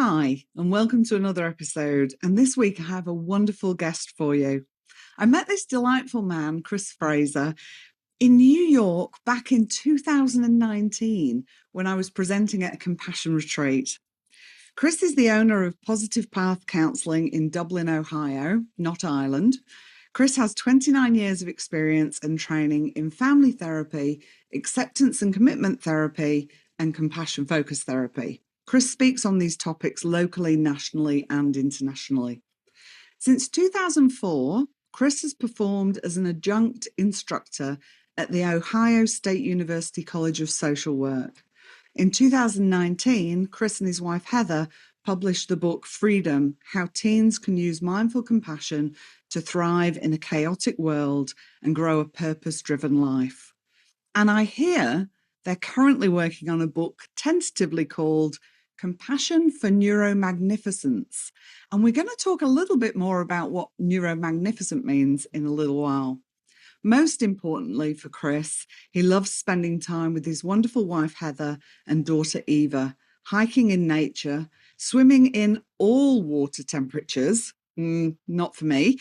Hi, and welcome to another episode. And this week I have a wonderful guest for you. I met this delightful man, Chris Fraser, in New York back in 2019 when I was presenting at a compassion retreat. Chris is the owner of Positive Path Counselling in Dublin, Ohio, not Ireland. Chris has 29 years of experience and training in family therapy, acceptance and commitment therapy, and compassion focused therapy. Chris speaks on these topics locally, nationally, and internationally. Since 2004, Chris has performed as an adjunct instructor at the Ohio State University College of Social Work. In 2019, Chris and his wife Heather published the book Freedom: How Teens Can Use Mindful Compassion to Thrive in a Chaotic World and Grow a Purpose-Driven Life. And I hear they're currently working on a book tentatively called Compassion for NeuroMagnificence. And we're going to talk a little bit more about what neuromagnificent means in a little while. Most importantly for Chris, he loves spending time with his wonderful wife Heather and daughter Eva, hiking in nature, swimming in all water temperatures, not for me,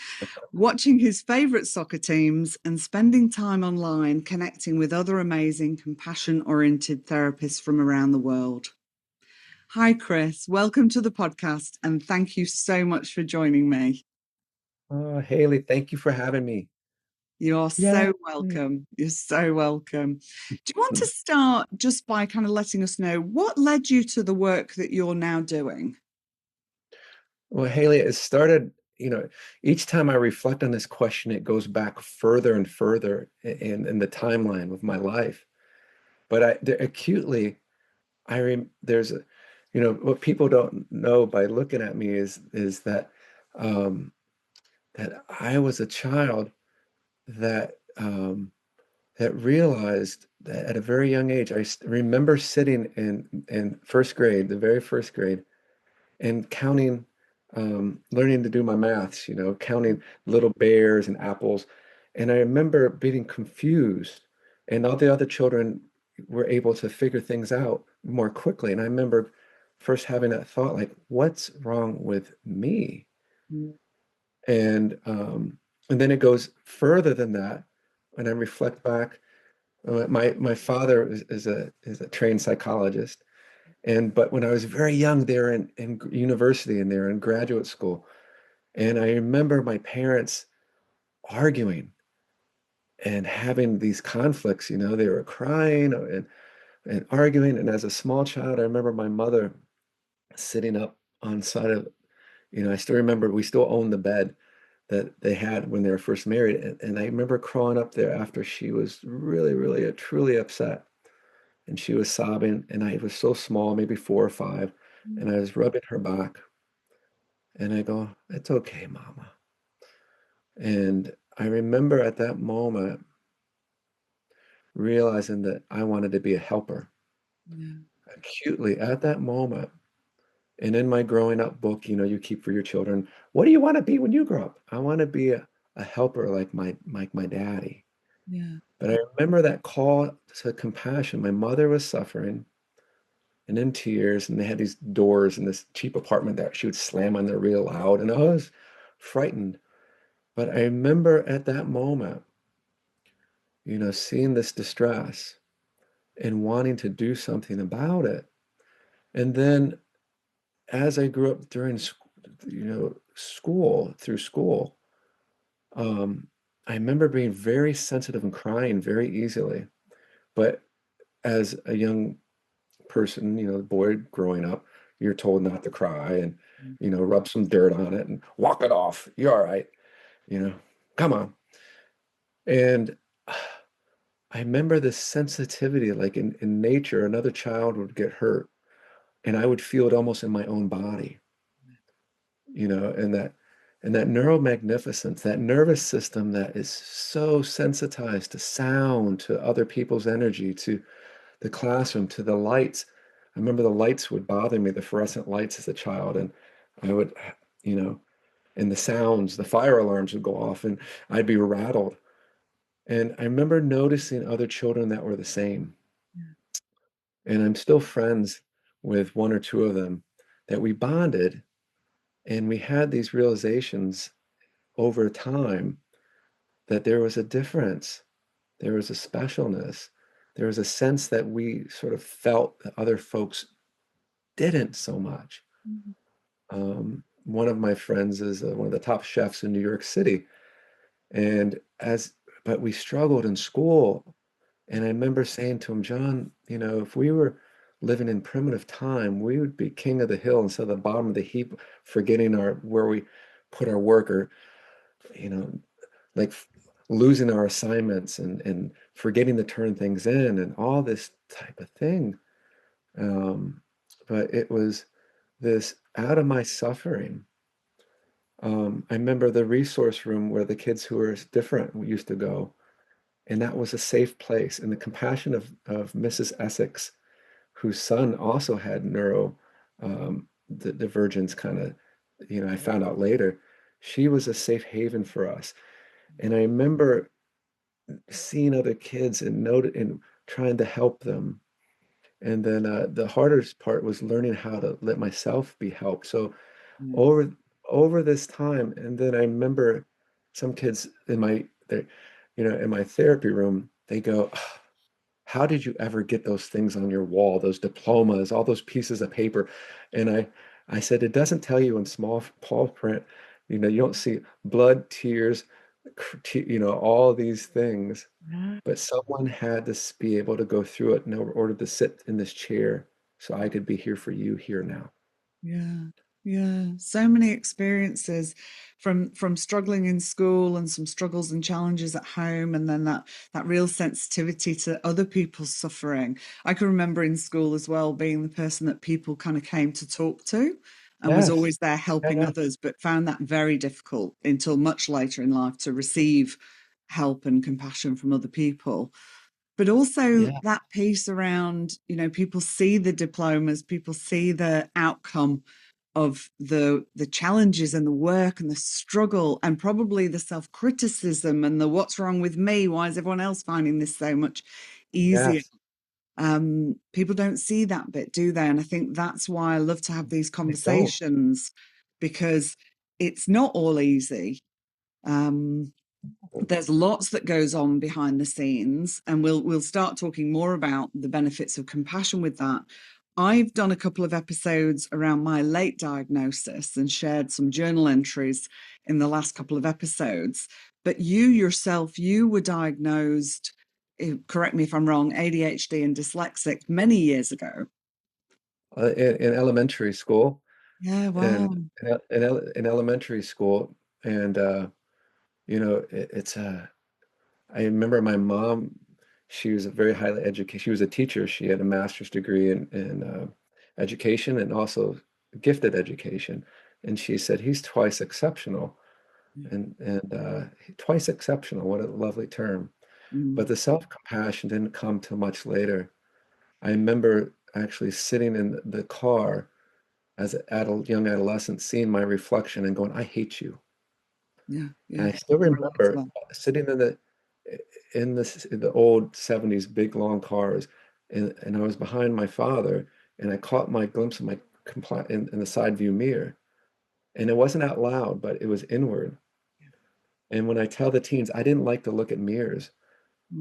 watching his favourite soccer teams, and spending time online connecting with other amazing compassion-oriented therapists from around the world. Hi, Chris. Welcome to the podcast, and thank you so much for joining me. Hayley, thank you for having me. You're so welcome. You're so welcome. Do you want to start just by kind of letting us know what led you to the work that you're now doing? Well, Hayley, it started, each time I reflect on this question, it goes back further and further in the timeline of my life. But acutely, there's a, what people don't know by looking at me is um, that I was a child that that realized that at a very young age, remember sitting in first grade, the very first grade, and counting, learning to do my maths, counting little bears and apples. And I remember being confused, and all the other children were able to figure things out more quickly. And I remember first having that thought, like, what's wrong with me? Mm. And then it goes further than that. When I reflect back, my father is a trained psychologist. But when I was very young, they were in university and they were in graduate school. And I remember my parents arguing and having these conflicts, they were crying and arguing. And as a small child, I remember my mother sitting up on side of, I still remember we still owned the bed that they had when they were first married. And I remember crawling up there after she was really, really, truly upset. And she was sobbing, and I was so small, maybe 4 or 5, and I was rubbing her back. And I go, "It's okay, Mama." And I remember at that moment realizing that I wanted to be a helper. Yeah. Acutely at that moment. And in my growing up book, you keep for your children, what do you want to be when you grow up? I want to be a helper like my daddy. Yeah. But I remember that call to compassion. My mother was suffering and in tears, and they had these doors in this cheap apartment that she would slam on there real loud, and I was frightened. But I remember at that moment, seeing this distress and wanting to do something about it. And then as I grew up during through school, um, I remember being very sensitive and crying very easily. But as a young person, boy growing up, you're told not to cry and, rub some dirt on it and walk it off. You're all right. You know, come on. And I remember this sensitivity, like in nature, another child would get hurt and I would feel it almost in my own body, and that neuromagnificence, that nervous system that is so sensitized to sound, to other people's energy, to the classroom, to the lights. I remember the lights would bother me, the fluorescent lights as a child, and I would, you know, and the sounds, the fire alarms would go off, and I'd be rattled. And I remember noticing other children that were the same. Yeah. And I'm still friends with one or two of them that we bonded and we had these realizations over time that there was a difference, there was a specialness, there was a sense that we sort of felt that other folks didn't so much. Mhm. One of my friends is one of the top chefs in New York City, and but we struggled in school. And I remember saying to him, John, if we were living in primitive time, we would be king of the hill instead of the bottom of the heap, forgetting our where we put our work, or you know, like losing our assignments and forgetting to turn things in and all this type of thing. Um, but it was this out of my suffering. I remember the resource room where the kids who were different used to go, and that was a safe place. And the compassion of Mrs. Essex, whose son also had the divergence kind of, I found out later, she was a safe haven for us. And I remember seeing other kids and trying to help them. And then the hardest part was learning how to let myself be helped. So Yeah. over over this time, and then I remember some kids in my therapy room, they go, "Ah, how did you ever get those things on your wall, those diplomas, all those pieces of paper?" And I said, it doesn't tell you in small print. You don't see blood, tears, all these things. Yeah. But someone had to be able to go through it in order to sit in this chair so I could be here for you here now. Yeah, yeah. So many experiences from struggling in school and some struggles and challenges at home, and then that real sensitivity to other people's suffering. I can remember in school as well being the person that people kind of came to talk to and was Yes. always there helping Yeah. others, but found that very difficult until much later in life to receive help and compassion from other people. But also Yeah. that piece around, people see the diplomas, people see the outcome of the challenges and the work and the struggle and probably the self-criticism and the what's wrong with me, why is everyone else finding this so much easier? Yes. People don't see that bit, do they? And I think that's why I love to have these They don't. conversations, because it's not all easy. um, there's lots that goes on behind the scenes, and we'll start talking more about the benefits of compassion with that. I've done a couple of episodes around my late diagnosis and shared some journal entries in the last couple of episodes. But you yourself, you were diagnosed, correct me if I'm wrong, ADHD and dyslexic many years ago. In elementary school, Yeah, and wow. in elementary school, and it's I remember my mom. She was a very highly educated. She was a teacher. She had a master's degree in education and also gifted education. And she said he's twice exceptional, and twice exceptional. What a lovely term. But Mm, the self-compassion didn't come till much later. I remember actually sitting in the car as an young adolescent, seeing my reflection and going, "I hate you." yeah, And yeah. I still I can relate to remember that. sitting in the old 70s big long cars, and I was behind my father, and I caught my glimpse of my in the side view mirror, and it wasn't out loud, but it was inward. And when I tell the teens, I didn't like to look at mirrors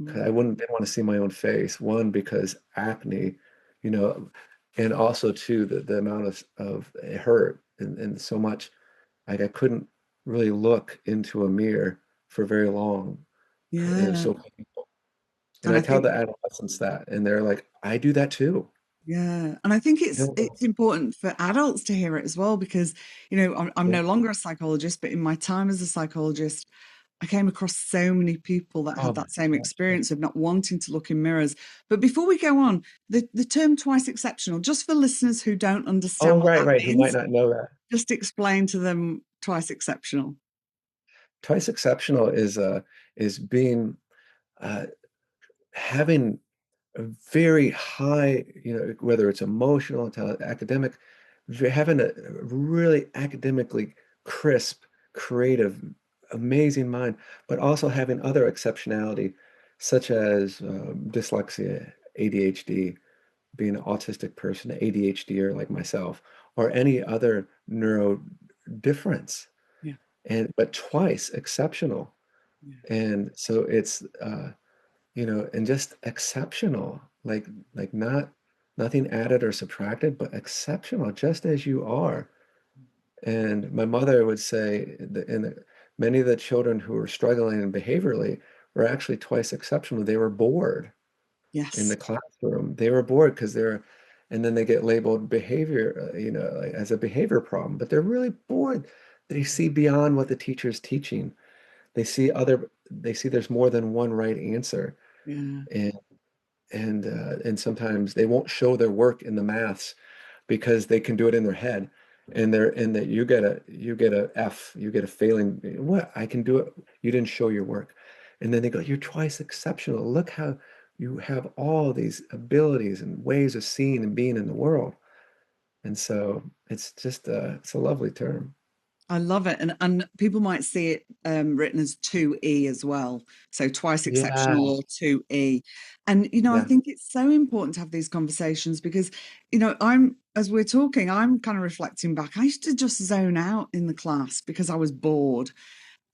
because Mm, I didn't want to see my own face. One, because acne, you know, and also two, the amount of it hurt and so much, like I couldn't really look into a mirror for very long. It was yeah. so painful. And And I I tell think the adolescents that, and they're like, I do that too. Yeah, and I think You know, it's important for adults to hear it as well, because I'm yeah. no longer a psychologist, but in my time as a psychologist, I came across so many people that Oh had my that same gosh. Yeah. experience of not wanting to look in mirrors. But before we go on, the term twice exceptional, just for listeners who don't Oh, understand what right, that right. Who might means, not know that. just explain to them twice exceptional. Twice exceptional is being uh, having a very high, whether it's emotional, academic, having a really academically crisp, creative, amazing mind, but also having other exceptionality, such as dyslexia, ADHD, being an autistic person, ADHDer like myself, or any other neuro difference, Yeah. and but twice exceptional. Yeah. And so it's and just exceptional, like not nothing added or subtracted, but exceptional just as you are. And my mother would say that many of the children who were struggling behaviorally were actually twice exceptional. They were bored in the Yes. classroom. They were bored because and then they get labeled behavior, like, as a behavior problem, but they're really bored. They see beyond what the teacher's teaching. They see there's more than one right answer. Yeah. And and sometimes they won't show their work in the maths because they can do it in their head. And that you get a F, you get a failing. What? I can do it. You didn't show your work. And then they go, you're twice exceptional. Look how you have all these abilities and ways of seeing and being in the world. And so it's just it's a lovely term. I love it. And people might see it written as 2E as well. So twice Yeah, exceptional or 2E. And, I yeah, think it's so important to have these conversations because, as we're talking, I'm kind of reflecting back. I used to just zone out in the class because I was bored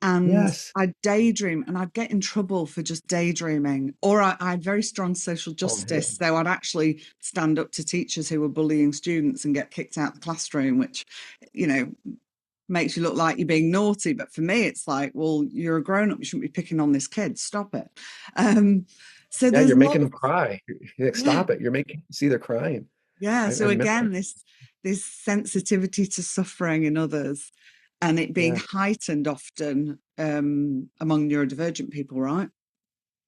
and yes. I'd daydream and I'd get in trouble for just daydreaming. Or I had very strong social Oh, yeah. justice. So I'd actually stand up to teachers who were bullying students and get kicked out of the classroom, which, you know, makes you look like you're being naughty. But for me, it's like, well, you're a grown up. You shouldn't be picking on this kid. Stop it. Um, so Yeah, there's you're making lots, them cry. You're like, yeah, stop it. You're making them see they're crying. yeah. I So remember. again, this sensitivity to suffering in others and it being Yeah. heightened often among neurodivergent people, right?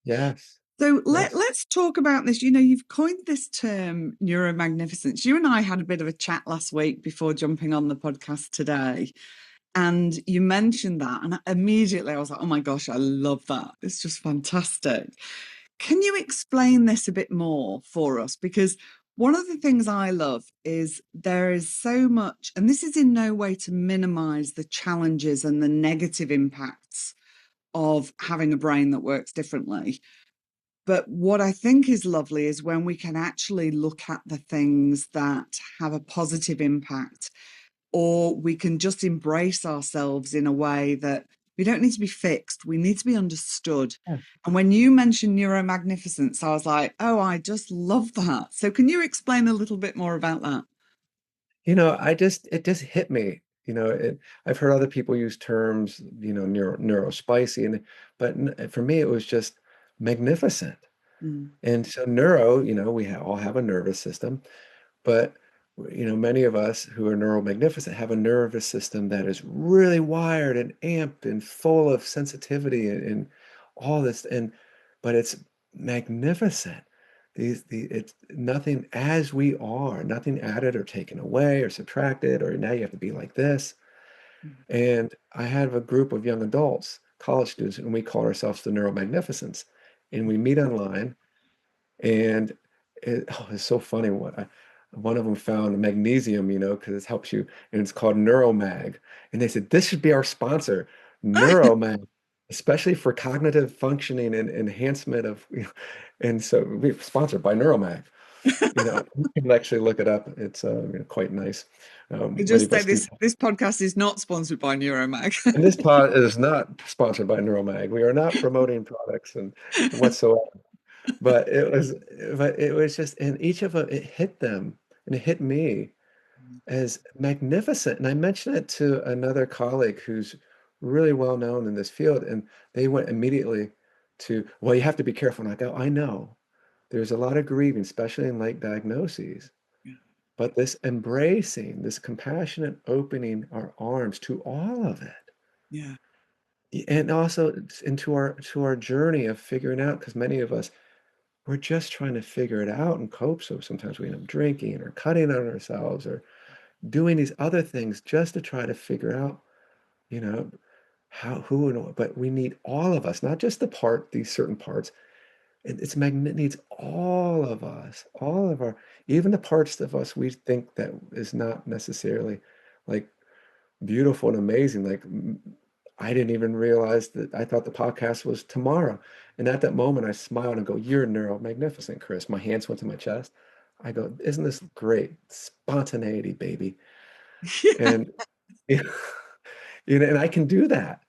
Yes. So Yes. let's talk about this. You've coined this term neuromagnificence. You and I had a bit of a chat last week before jumping on the podcast today. And you mentioned that, and immediately I was like, oh my gosh, I love that. It's just fantastic. Can you explain this a bit more for us? Because one of the things I love is there is so much, and this is in no way to minimize the challenges and the negative impacts of having a brain that works differently. But what I think is lovely is when we can actually look at the things that have a positive impact, or we can just embrace ourselves in a way that we don't need to be fixed, we need to be understood. Yeah. And when you mentioned neuromagnificence, I was like, oh, I just love that. So can you explain a little bit more about that? It just hit me. I've heard other people use terms, neurospicy, but for me, it was just magnificent. Mm, And so we all have a nervous system, but many of us who are neuromagnificent have a nervous system that is really wired and amped and full of sensitivity and all this, but it's magnificent. It's nothing as we are, nothing added or taken away or subtracted, or now you have to be like this. mm. And I have a group of young adults, college students, and we call ourselves the Neuromagnificents. And we meet online, and it's so funny. One of them found magnesium, because it helps you, and it's called NeuroMag. And they said, this should be our sponsor, NeuroMag, especially for cognitive functioning and enhancement of, and so we're sponsored by NeuroMag. You can actually look it up. It's quite nice. I Many just of say us do. this podcast is not sponsored by Neuromag. And this pod is not sponsored by NeuroMag. We are not promoting products and whatsoever. But it was just, and each of them, it hit them and it hit me as magnificent. And I mentioned it to another colleague who's really well known in this field, and they went immediately to, well, you have to be careful. And I go, I know there's a lot of grieving, especially in late diagnoses, but this embracing, this compassionate opening our arms to all of it. Yeah, And also into our journey of figuring out, because many of us, we're just trying to figure it out and cope. So sometimes we end up drinking or cutting on ourselves or doing these other things just to try to figure out, you know, how, who, and what. But we need all of us, not just these certain parts. It needs all of us, all of even the parts of us we think that is not necessarily like beautiful and amazing. Like I didn't even realize that I thought the podcast was tomorrow. And at that moment, I smiled and go, you're neuromagnificent, Chris. My hands went to my chest. I go, isn't this great? Spontaneity, baby. And you know, and I can do that.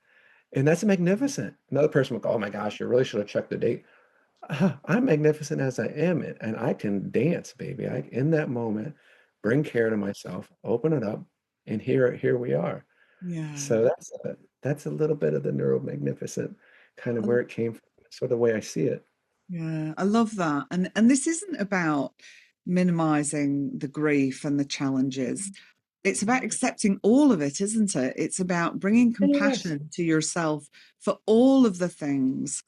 And that's magnificent. Another person will go, oh my gosh, you really should have checked the date. I'm magnificent as I am, and I can dance, baby. I in that moment bring care to myself, open it up, and here we are. Yeah. So that's a little bit of the neuromagnificent kind of I, where it came from, sort of the way I see it. yeah, I love that. And this isn't about minimizing the grief and the challenges. It's about accepting all of it, isn't it? It's about bringing Yes. compassion to yourself for all of the things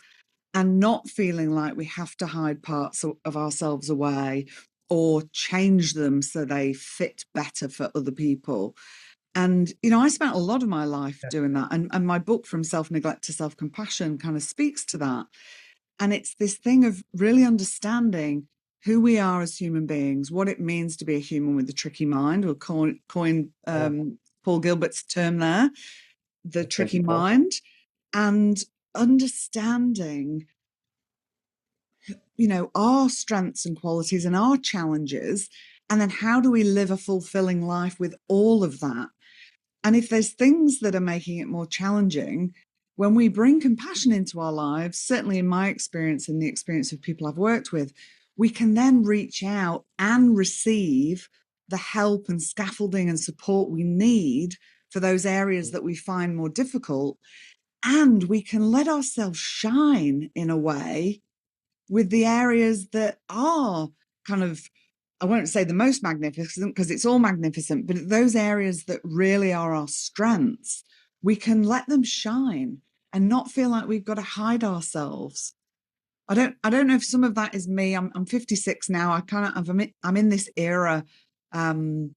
and not feeling like we have to hide parts of ourselves away or change them so they fit better for other people. And, I spent a lot of my life Yeah. doing that. And my book, From Self Neglect to Self Compassion, kind of speaks to that. And it's this thing of really understanding who we are as human beings, what it means to be a human with a tricky mind. We'll coin Oh, Paul Gilbert's term there, the thank tricky you, Paul. mind, and understanding, our strengths and qualities and our challenges. And then how do we live a fulfilling life with all of that? And if there's things that are making it more challenging, when we bring compassion into our lives, certainly in my experience and the experience of people I've worked with, we can then reach out and receive the help and scaffolding and support we need for those areas that we find more difficult. And we can let ourselves shine in a way with the areas that are kind of, I won't say the most magnificent because it's all magnificent, but those areas that really are our strengths, we can let them shine and not feel like we've got to hide ourselves. I don't know if some of that is me. I'm 56 now. I'm in this era um,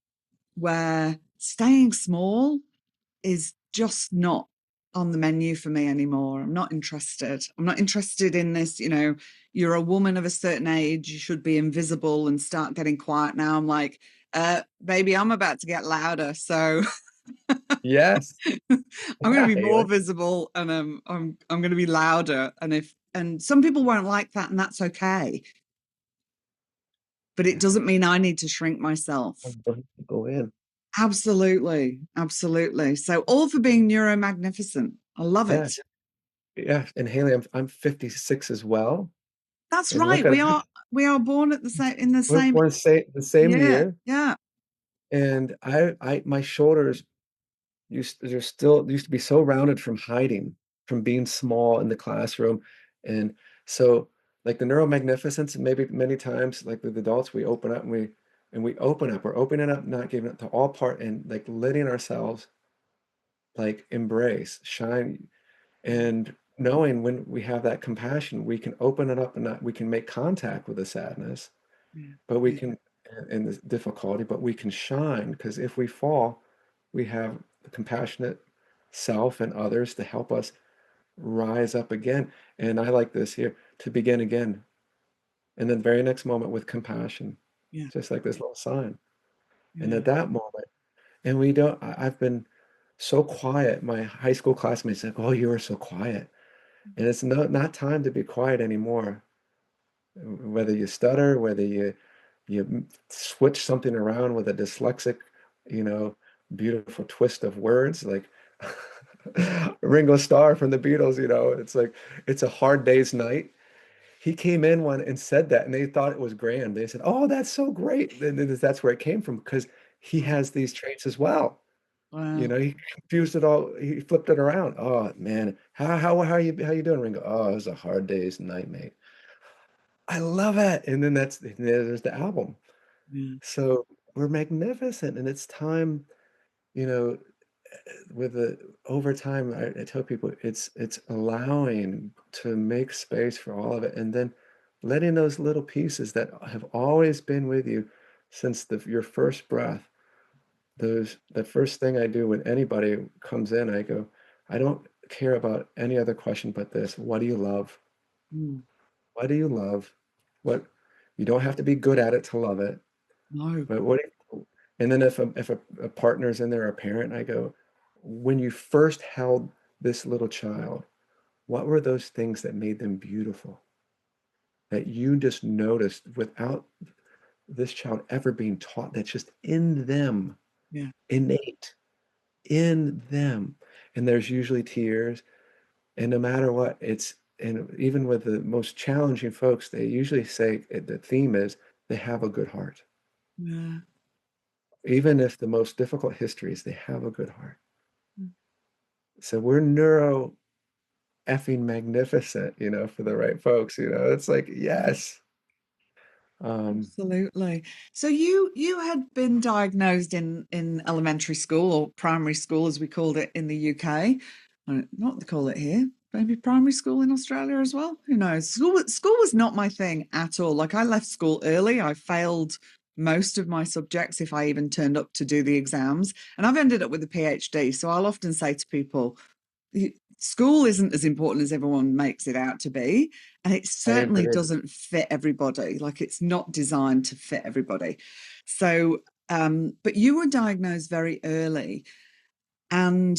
where staying small is just not on the menu for me anymore. I'm not interested. I'm not interested in this, you're a woman of a certain age, you should be invisible and start getting quiet. Now I'm like, baby, I'm about to get louder. So Yes. I'm going Yeah, to be more Haley. visible and I'm going to be louder. And some people won't like that, and that's okay. But it doesn't mean I need to shrink myself. I'm going to go in. Absolutely. Absolutely. So all for being neuromagnificent. I love Yeah. it. Yeah. And Haley, I'm 56 as well. That's And look right. at We are born at the same in the we're same. born the same Yeah, year. yeah, And my shoulders they're still used to be so rounded from hiding, from being small in the classroom. And so like the neuromagnificence, maybe many times, like with adults, we open up and we open up, we're opening up, not giving it to all part and like letting ourselves like embrace, shine, and knowing when we have that compassion, we can open it up and not, we can make contact with the sadness, yeah, but we yeah, can, in the difficulty, but we can shine because if we fall, we have the compassionate self and others to help us rise up again. And I like this here to begin again. And then very next moment with compassion, yeah, just like this little sign. And yeah. at that moment, and we don't, I've been so quiet. My high school classmates said, oh, you were so quiet. And it's not time to be quiet anymore. Whether you stutter, whether you switch something around with a dyslexic, you know, beautiful twist of words like Ringo Starr from the Beatles, it's like it's a hard day's night. He came in one and said that, and they thought it was grand. They said, "Oh, that's so great." And that's where it came from because he has these traits as well. Wow. He confused it all. He flipped it around. Oh man, how you doing, Ringo? Oh, it was a hard day's night, mate. I love it. And then there's the album. Yeah. So we're magnificent, and it's time, you know, with the over time, I tell people it's allowing to make space for all of it, and then letting those little pieces that have always been with you since your first breath. The first thing I do when anybody comes in, I go, I don't care about any other question but this. What do you love? Mm. What do you love? What you don't have to be good at it to love it. No. But and then if a partner's in there, a parent, I go, when you first held this little child, what were those things that made them beautiful? That you just noticed without this child ever being taught, that's just in them. Yeah. innate in them. And there's usually tears. And no matter what, and even with the most challenging folks, they usually say the theme is they have a good heart. Yeah. Even if the most difficult histories, they have a good heart. Mm. So we're neuro effing magnificent, for the right folks, it's like, yes. Um, Absolutely. So you had been diagnosed in elementary school or primary school, as we called it in the UK. Not to call it here. Maybe primary school in Australia as well. Who knows? School was not my thing at all. Like I left school early. I failed most of my subjects if I even turned up to do the exams. And I've ended up with a PhD. So I'll often say to people, school isn't as important as everyone makes it out to be, and it I certainly agree. doesn't fit everybody. Like it's not designed to fit everybody. So but you were diagnosed very early, and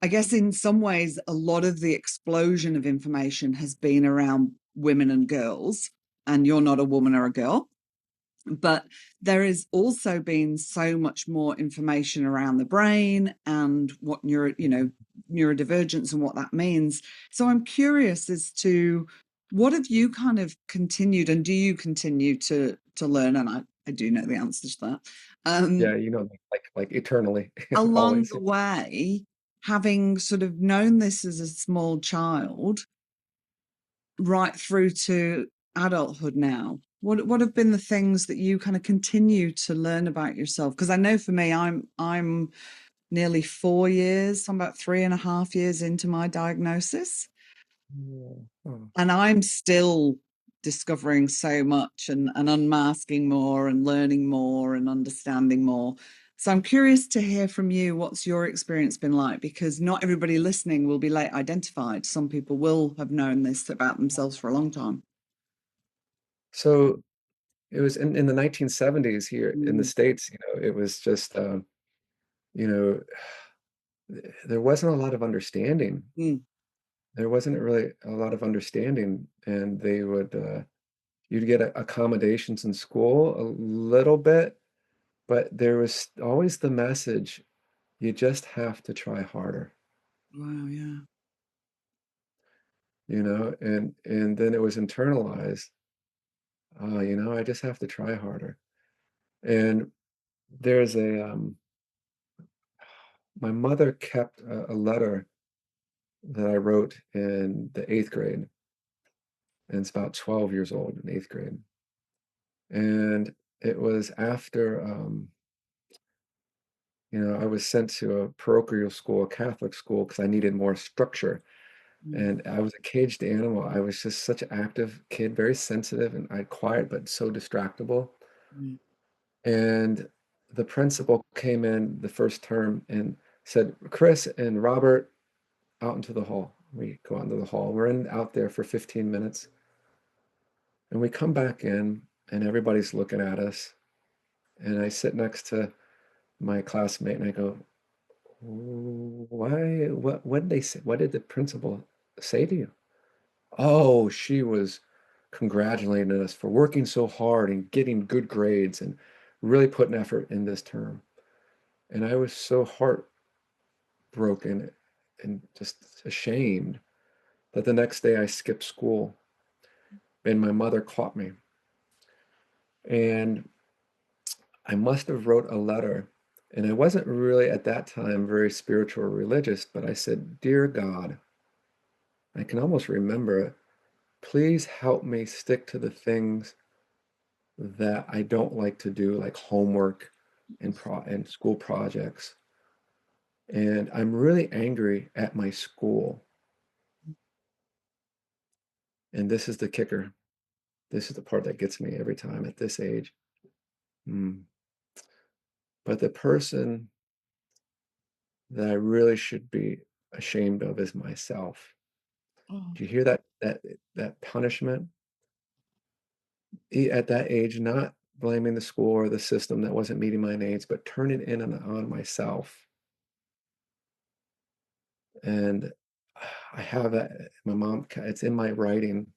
I guess in some ways a lot of the explosion of information has been around women and girls, and you're not a woman or a girl, but there has also been so much more information around the brain and what neurodivergence and what that means. So I'm curious as to what have you kind of continued, and do you continue to learn? And I do know the answer to that. Yeah, like eternally, Along always. the way, having sort of known this as a small child, right through to adulthood now, what have been the things that you kind of continue to learn about yourself? Because I know for me, I'm nearly 4 years, I'm about 3.5 years into my diagnosis, Yeah. Oh. and I'm still discovering so much and unmasking more and learning more and understanding more. So I'm curious to hear from you, what's your experience been like? Because not everybody listening will be late identified. Some people will have known this about themselves for a long time. So it was in the 1970s here in the Mm, States, it was just, you know, there wasn't a lot of understanding. mm, There wasn't really a lot of understanding, and you'd get accommodations in school a little bit, but there was always the message, you just have to try harder, wow, yeah. and then it was internalized, I just have to try harder. And there's my mother kept a letter that I wrote in the eighth grade, and it's about 12 years old in eighth grade. And it was after, I was sent to a parochial school, a Catholic school, because I needed more structure. Mm, And I was a caged animal. I was just such an active kid, very sensitive and quiet, but so distractible. mm, And the principal came in the first term and said, Chris and Robert, out into the hall. We go out into the hall. We're out there for 15 minutes. And we come back in, and everybody's looking at us. And I sit next to my classmate and I go, why, what did they say? What did the principal say to you? Oh, she was congratulating us for working so hard and getting good grades and really putting effort in this term. And I was so heartbroken and just ashamed that the next day I skipped school and my mother caught me. And I must have wrote a letter. And I wasn't really at that time very spiritual or religious, but I said, Dear God, I can almost remember it. Please help me stick to the things that I don't like to do, like homework and school projects. And I'm really angry at my school. And this is the kicker. This is the part that gets me every time at this age. Mm. But the person that I really should be ashamed of is myself. oh, Do you hear that punishment? At that age, not blaming the school or the system that wasn't meeting my needs, but turning in on myself. And I have that. My mom, it's in my writing,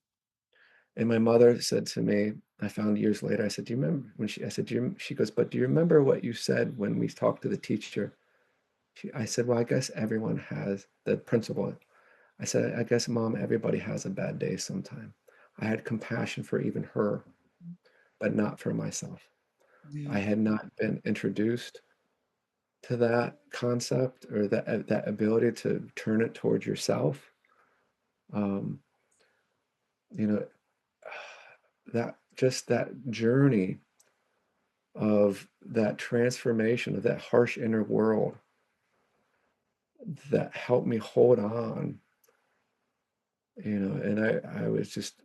And my mother said to me, I found years later, I said, do you remember when I said, she goes, but do you remember what you said when we talked to the teacher? I said, well, I guess everyone has, the principal. I said, I guess, Mom, everybody has a bad day sometime. I had compassion for even her, but not for myself. Yeah. I had not been introduced to that concept or that ability to turn it towards yourself. Um, you know, that just that journey of that transformation of that harsh inner world that helped me hold on, and I was just,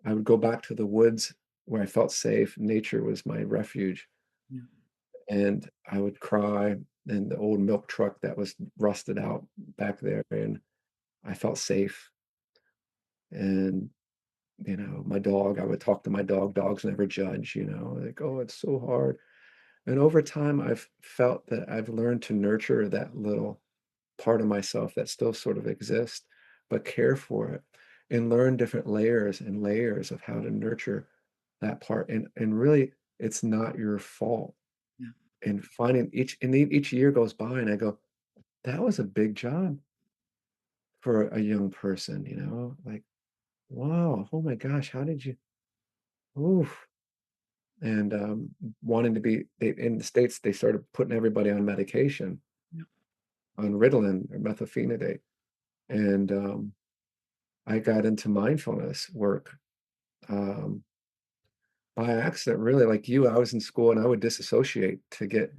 I would go back to the woods where I felt safe. Nature was my refuge. Yeah. And I would cry in the old milk truck that was rusted out back there. And I felt safe. And, my dog, I would talk to my dog. Dogs never judge, like, oh, it's so hard. And over time, I've felt that I've learned to nurture that little part of myself that still sort of exists, but care for it and learn different layers and layers of how to nurture that part. And really, it's not your fault. Yeah. And finding each year goes by, and I go, that was a big job for a young person, like, wow, oh my gosh, how did you, oof. And wanting to be, in the States, they started putting everybody on medication, Yeah. on Ritalin or methylphenidate. And I got into mindfulness work um, by accident, really. Like you, I was in school and I would disassociate to get,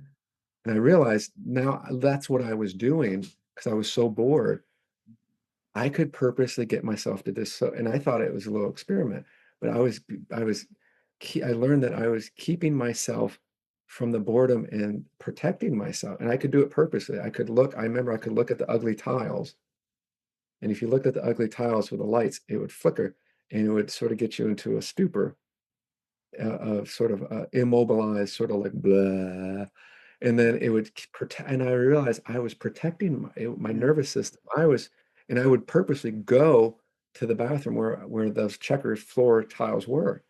and I realized now that's what I was doing because I was so bored. I could purposely get myself to this, and I thought it was a little experiment, but I was, I learned that I was keeping myself from the boredom and protecting myself, and I could do it purposely. I remember I could look at the ugly tiles, and if you looked at the ugly tiles with the lights, it would flicker, and it would sort of get you into a stupor, of sort of immobilized, sort of like blah, and then it would protect. And I realized I was protecting my Yeah. nervous system. And I would purposely go to the bathroom where those checkers floor tiles were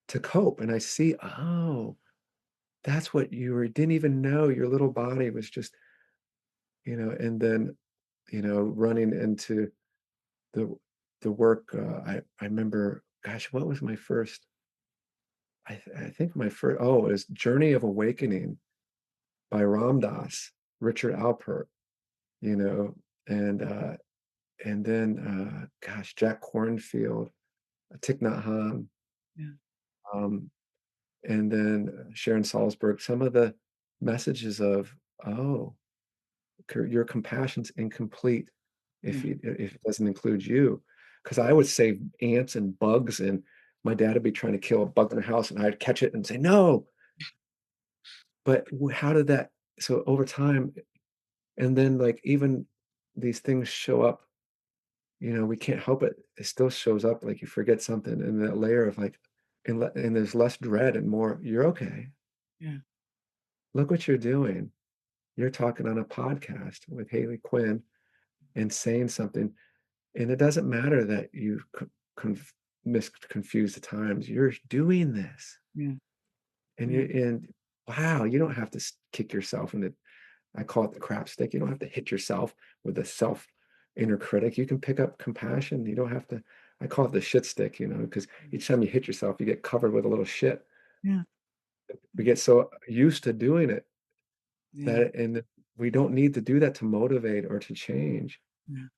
to cope. And I see, oh, that's what didn't even know your little body was just, and then, running into the the work. I remember, gosh, what was my first? I think my first, oh, it was Journey of Awakening by Ram Dass, Richard Alpert, you know, and uh, and then gosh, Jack Cornfield, Thich Nhat Hanh, Yeah. um, and then Sharon Salzberg. Some of the messages of, oh, your compassion's incomplete Yeah. if it doesn't include you, because I would save ants and bugs, and my dad would be trying to kill a bug in the house, and I'd catch it and say no. But how did that? So over time, and then like even these things show up, we can't help it. It still shows up, like you forget something, and that layer of like, and there's less dread and more. You're okay. Yeah. Look what you're doing. You're talking on a podcast with Hayley Quinn and saying something, and it doesn't matter that you confuse the times. You're doing this, Yeah. and Yeah. wow, you don't have to kick yourself in the. I call it the crap stick. You don't have to hit yourself with a self inner critic. You can pick up compassion. You don't have to. I call it the shit stick, because each time you hit yourself, you get covered with a little shit. Yeah. We get so used to doing it Yeah. and we don't need to do that to motivate or to change. Yeah.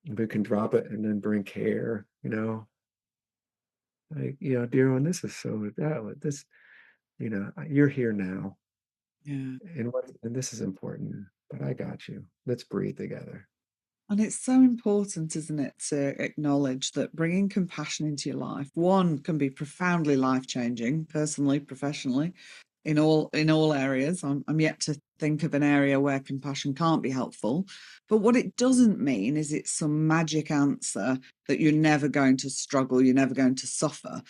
We can drop it and then bring care, like, dear one, this is so this, you're here now, Yeah. and this is important, but I got you. Let's breathe together. And it's so important, isn't it, to acknowledge that bringing compassion into your life, one, can be profoundly life changing, personally, professionally, in all areas. I'm yet to think of an area where compassion can't be helpful. But what it doesn't mean is it's some magic answer that you're never going to struggle, you're never going to suffer.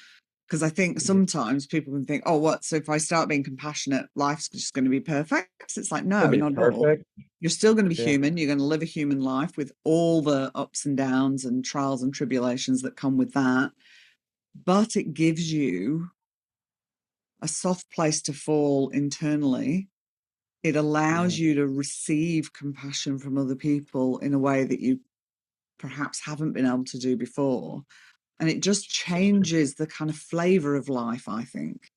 Because I think Yeah. sometimes people can think, oh, what? So if I start being compassionate, life's just going to be perfect. It's like, It'll no, be not at all. perfect. You're still going to be Yeah. human. You're going to live a human life with all the ups and downs and trials and tribulations that come with that. But it gives you a soft place to fall internally. It Yeah. allows you to receive compassion from other people in a way that you perhaps haven't been able to do before. And it just So true. changes the kind of flavor of life, I think.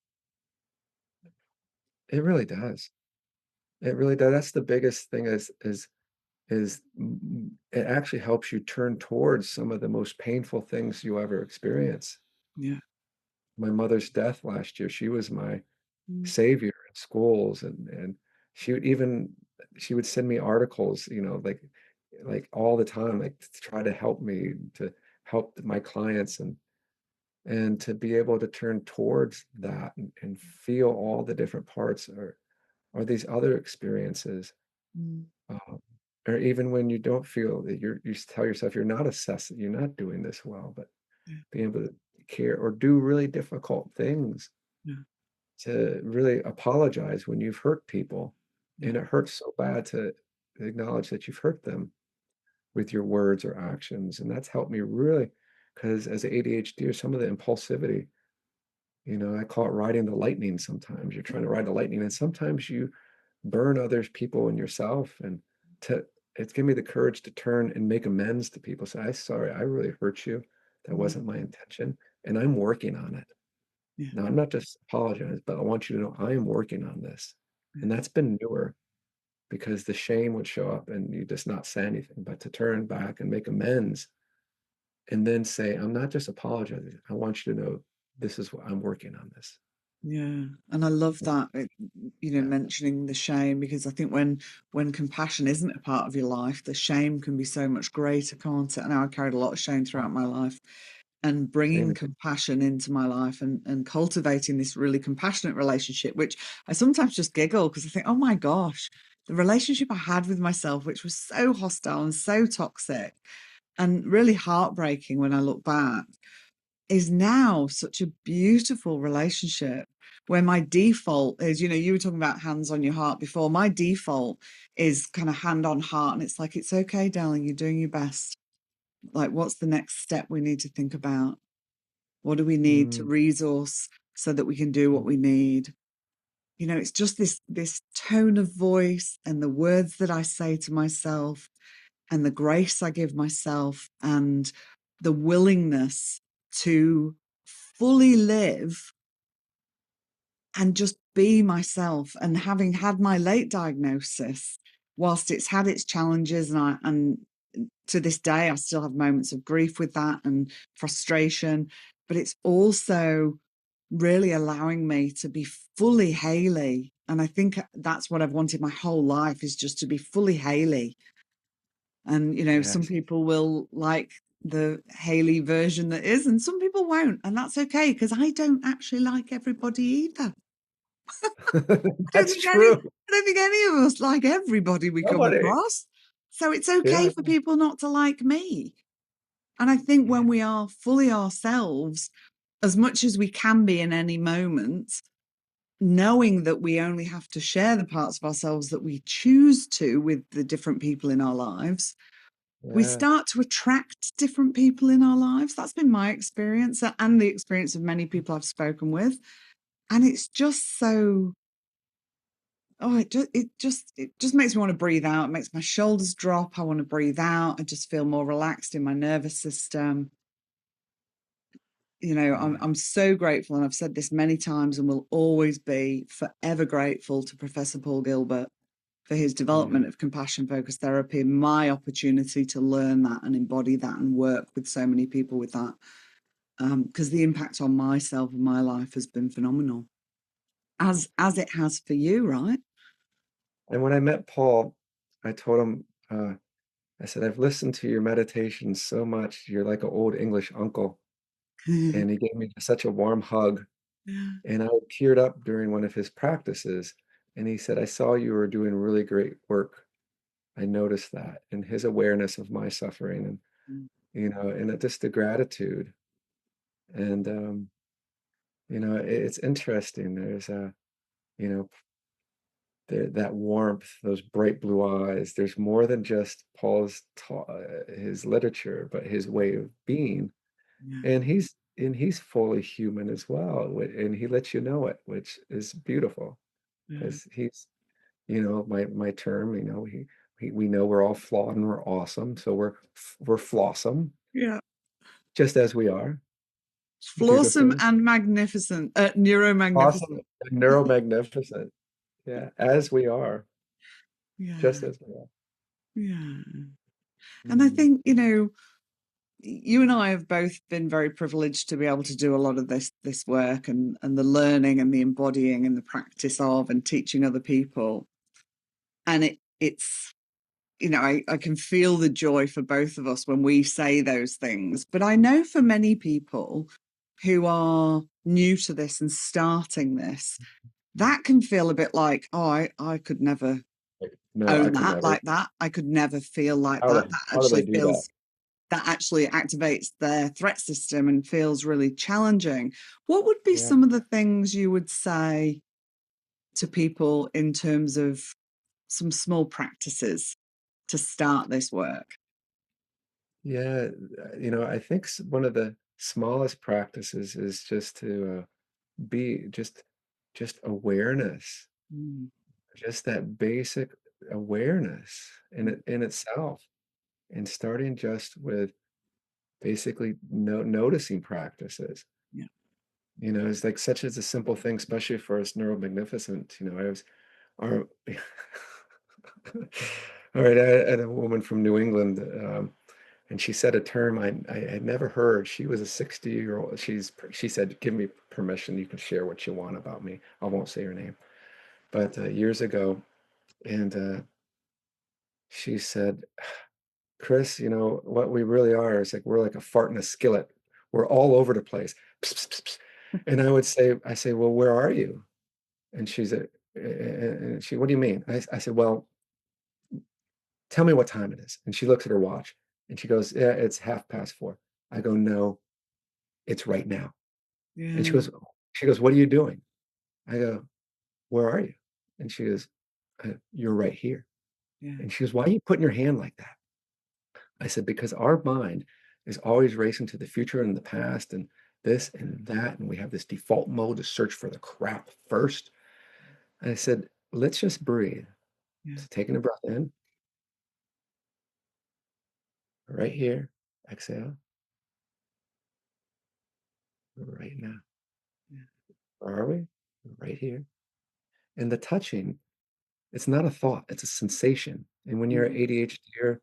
It really does. It really does. That's the biggest thing is it actually helps you turn towards some of the most painful things you ever experience. Yeah. My mother's death last year, she was my Mm, savior in schools, and she would even she would send me articles, like all the time, like to try to help me, to help my clients, and to be able to turn towards that and feel all the different parts or these other experiences. mm, um, or even when you don't feel that you tell yourself you're not assessing, you're not doing this well, but yeah, being able to care or do really difficult things, yeah, to really apologize when you've hurt people. yeah, And it hurts so bad to acknowledge that you've hurt them with your words or actions. And that's helped me really, because as an ADHD, some of the impulsivity, I call it riding the lightning sometimes. You're trying to ride the lightning, and sometimes you burn others, people, and yourself. And to it's given me the courage to turn and make amends to people. Say, I'm sorry, I really hurt you. That mm, wasn't my intention. And I'm working on it. yeah, Now, I'm not just apologizing, but I want you to know I am working on this. yeah, And that's been newer, because the shame would show up and you just not say anything, but to turn back and make amends and then say, I'm not just apologizing. I want you to know this is what I'm working on this. yeah. And I love that, Yeah. mentioning the shame, because I think when compassion isn't a part of your life, the shame can be so much greater, can't it? I know I carried a lot of shame throughout my life, and bringing Same. compassion into my life and cultivating this really compassionate relationship, which I sometimes just giggle because I think, oh my gosh, the relationship I had with myself, which was so hostile and so toxic and really heartbreaking when I look back, is now such a beautiful relationship where my default is, you were talking about hands on your heart before. My default is kind of hand on heart. And it's like, it's okay, darling, you're doing your best. Like, what's the next step we need to think about? What do we need to Mm, resource so that we can do what we need? It's just this tone of voice and the words that I say to myself and the grace I give myself and the willingness to fully live and just be myself. And having had my late diagnosis, whilst it's had its challenges, and to this day I still have moments of grief with that and frustration, but it's also really allowing me to be fully Hayley. And I think that's what I've wanted my whole life, is just to be fully Hayley. And some yes. people will like the Hayley version that is, and some people won't, and that's okay, because I don't actually like everybody either. don't That's think any true. I don't think any of us like everybody we come Nobody. across. So it's okay Yeah. for people not to like me. And I think Yeah. when we are fully ourselves, as much as we can be in any moment, knowing that we only have to share the parts of ourselves that we choose to with the different people in our lives, we Yeah. start to attract different people in our lives. That's been my experience and the experience of many people I've spoken with. And it's just so, oh, it just makes me want to breathe out. It makes my shoulders drop. I want to breathe out. I just feel more relaxed in my nervous system. I'm Yeah. I'm so grateful, and I've said this many times and will always be forever grateful to Professor Paul Gilbert for his Yeah. development of compassion focused therapy and my opportunity to learn that and embody that and work with so many people with that. Because the impact on myself and my life has been phenomenal, as it has for you, right? And when I met Paul, I told him, I said, I've listened to your meditations so much. You're like an old English uncle. And he gave me such a warm hug. Yeah. And I teared up during one of his practices. And he said, I saw you were doing really great work. I noticed that. And his awareness of my suffering, and, just the gratitude. And, it's interesting. You know, that warmth, those bright blue eyes. There's more than just his literature, but his way of being. Yeah. And he's fully human as well, and he lets you know it, which is beautiful Yeah. because he's, my term, we know we're all flawed and we're awesome, so we're flawsome, Yeah. just as we are, Flawsome beautifully. and magnificent. Neuromagnificent. Awesome and neuromagnificent. Yeah, as we are, Yeah. just as we are. Yeah. And I Mm. think, you and I have both been very privileged to be able to do a lot of this work and the learning and the embodying and the practice of and teaching other people. And it's I can feel the joy for both of us when we say those things. But I know for many people who are new to this and starting this, that can feel a bit like, oh, I could never Like, no, I own could that never. like that. I could never feel like How that. do they do that? That actually activates their threat system and feels really challenging. What would be Yeah. some of the things you would say to people in terms of some small practices to start this work? Yeah, I think one of the smallest practices is just to be just awareness, Mm, just that basic awareness mm, in itself, and starting just with basically noticing practices. yeah, It's like such as a simple thing, especially for us neuromagnificent. I was our all right. I had a woman from New England. And she said a term I had never heard. She was a 60-year-old. She said, "Give me permission. You can share what you want about me. I won't say her name." But years ago, and she said, "Chris, what we really are is like we're like a fart in a skillet. We're all over the place." Pss, pss, pss, pss. And I say, "Well, where are you?" And "What do you mean?" I said, "Well, tell me what time it is." And she looks at her watch and she goes, "Yeah, it's 4:30." I go, "No, it's right now." And yeah, she goes, "What are you doing?" I go, "Where are you?" And she goes, "You're right here." yeah, And she goes, "Why are you putting your hand like that?" I said, "Because our mind is always racing to the future and the past and this and that. And we have this default mode to search for the crap first." And I said, "Let's just breathe." yeah, So taking a breath in, right here, exhale, right now. yeah, Where are we? Right here. And the touching, it's not a thought, it's a sensation. And when you're mm, ADHD,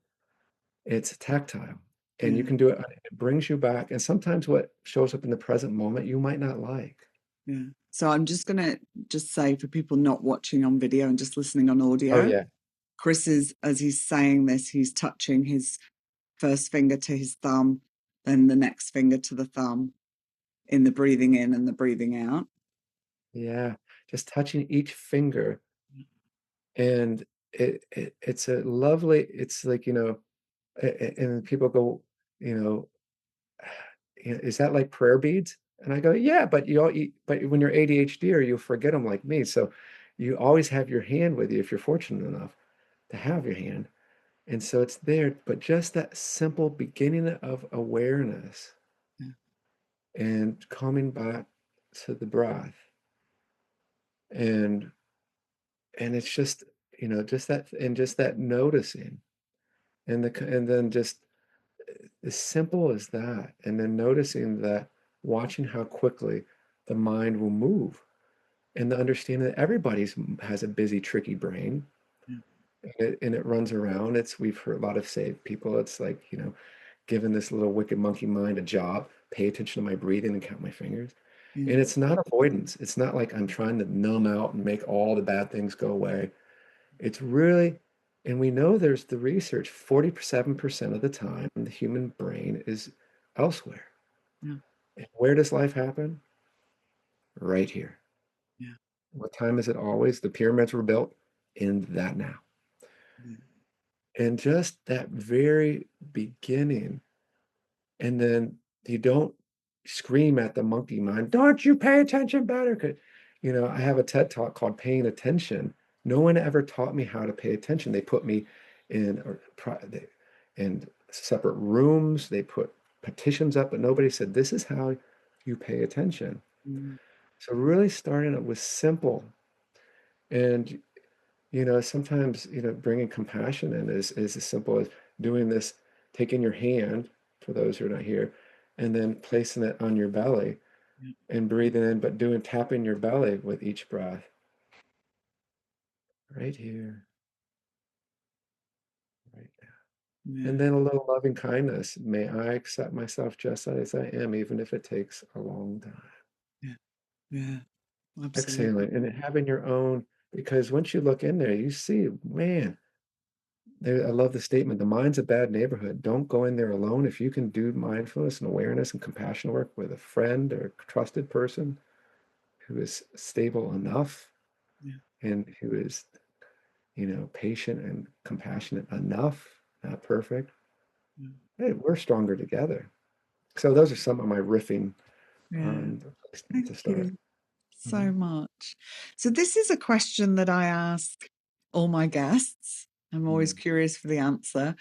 it's tactile, and you yeah, can do it. It brings you back, and sometimes what shows up in the present moment you might not like. yeah. So I'm just going to just say for people not watching on video and just listening on Oh audio, yeah, Chris is, as he's saying this, he's touching his first finger to his thumb, then the next finger to the thumb in the breathing in and the breathing out. yeah. Just touching each finger, and it's a lovely. It's like and people go, you know, is that like prayer beads? And I go, yeah, but when you're ADHD or you'll forget them like me. So you always have your hand with you if you're fortunate enough to have your hand. And so it's there, but just that simple beginning of awareness Yeah, and coming back to the breath. And it's just, just that noticing. And then just as simple as that. And then noticing that, watching how quickly the mind will move, and the understanding that everybody's has a busy, tricky brain, yeah, and it runs around. We've heard a lot of say people, it's like, giving this little wicked monkey mind a job, pay attention to my breathing and count my fingers. yeah, And it's not avoidance. It's not like I'm trying to numb out and make all the bad things go away. It's really, and we know there's the research, 47% of the time, the human brain is elsewhere. yeah, And where does life happen? Right here. yeah, What time is it always? The pyramids were built in that now. yeah, And just that very beginning. And then you don't scream at the monkey mind, "Don't you pay attention better?" 'Cause, I have a TED talk called Paying Attention. No one ever taught me how to pay attention. They put me in in separate rooms. They put petitions up, but nobody said, this is how you pay attention. Mm. So really starting it was simple. And, sometimes, bringing compassion in is as simple as doing this, taking your hand, for those who are not here, and then placing it on your belly Yeah. and breathing in, but tapping your belly with each breath. Right here, right now. Yeah. And then a little loving kindness. May I accept myself just as I am, even if it takes a long time. Yeah. Yeah. Absolutely. Exhaling and having your own, because once you look in there, you see, man, I love the statement, the mind's a bad neighborhood. Don't go in there alone. If you can do mindfulness and awareness and compassion work with a friend or a trusted person who is stable enough Yeah. and who is, patient and compassionate enough, not perfect, Yeah. hey, we're stronger together. So those are some of my riffing Yeah. to Thank start. you so Mhm. much. So this is a question that I ask all my guests. I'm always Mm. curious for the answer.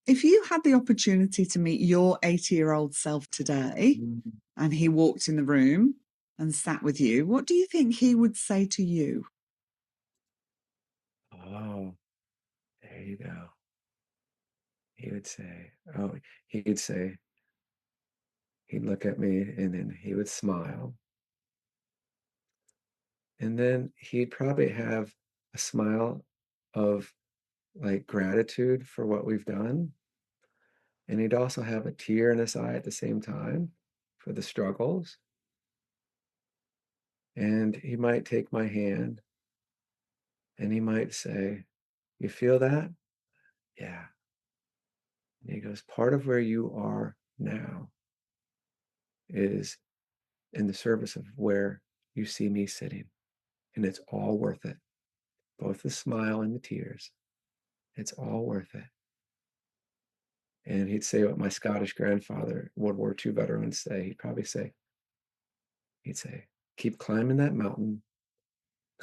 If you had the opportunity to meet your 80-year-old self today Mm. and he walked in the room and sat with you, what do you think he would say to you? Oh, there you go. He would say, oh, he'd say, he'd look at me and then he would smile. And then he'd probably have a smile of like gratitude for what we've done. And he'd also have a tear in his eye at the same time for the struggles. And he might take my hand and he might say, you feel that? Yeah. And he goes, part of where you are now is in the service of where you see me sitting. And it's all worth it. Both the smile and the tears. It's all worth it. And he'd say what my Scottish grandfather, World War II veteran, would say. He'd say, keep climbing that mountain,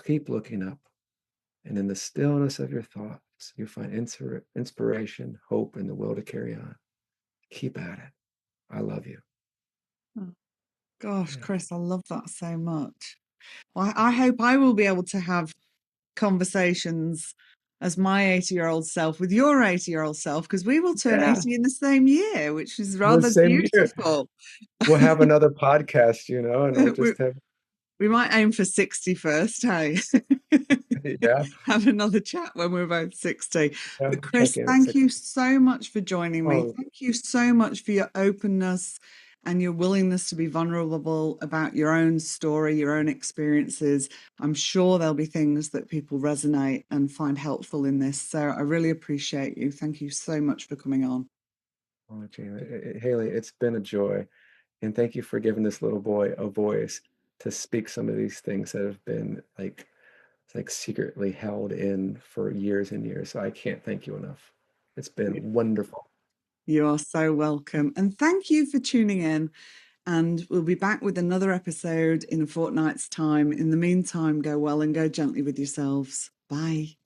keep looking up. And in the stillness of your thoughts, you find inspiration, hope, and the will to carry on. Keep at it. I love you. Oh, gosh, Yeah. Chris, I love that so much. Well, I hope I will be able to have conversations as my 80-year-old self with your 80-year-old self, because we will turn Yeah. 80 in the same year, which is The rather same year. beautiful. We'll have another podcast, and we'll we, just have, we might aim for 60 first, hey? yeah, Have another chat when we're both 60. yeah, But check Chris, in at thank six. you so much for joining me. Oh, Thank you so much for your openness and your willingness to be vulnerable about your own story, your own experiences. I'm sure there'll be things that people resonate and find helpful in this. So I really appreciate you. Thank you so much for coming on. oh, Gina. Hayley, it's been a joy. And thank you for giving this little boy a voice to speak some of these things that have been like secretly held in for years and years. So I can't thank you enough. It's been wonderful. You are so welcome. And thank you for tuning in. And we'll be back with another episode in a fortnight's time. In the meantime, go well and go gently with yourselves. Bye.